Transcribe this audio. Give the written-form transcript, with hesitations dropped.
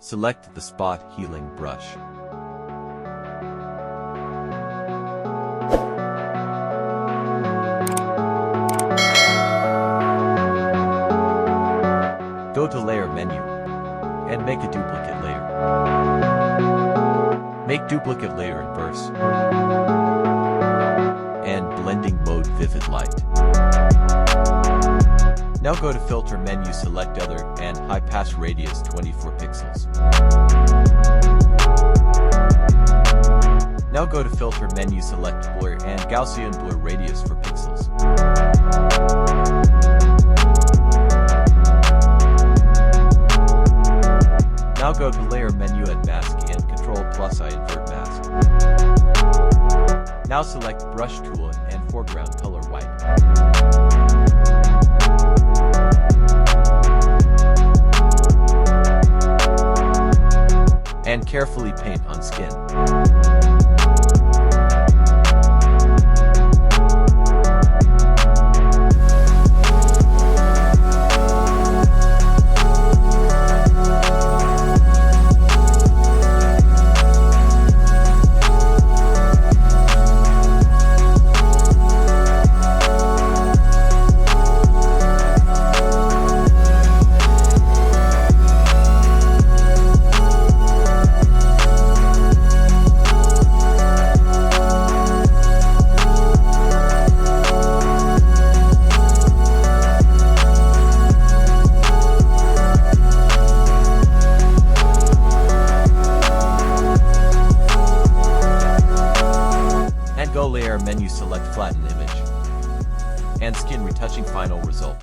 Select the spot healing brush. Go to Layer menu and make a duplicate layer. Make duplicate layer inverse and blending mode vivid light. Now go to Filter menu, select Other and High Pass Radius 24 pixels. Now go to Filter menu, select Blur and Gaussian Blur Radius for pixels. Now go to Layer menu at Mask and Ctrl+I invert mask. Now select Brush tool and foreground color white. And carefully paint on skin. Go Layer menu, select Flatten Image and Skin Retouching final result.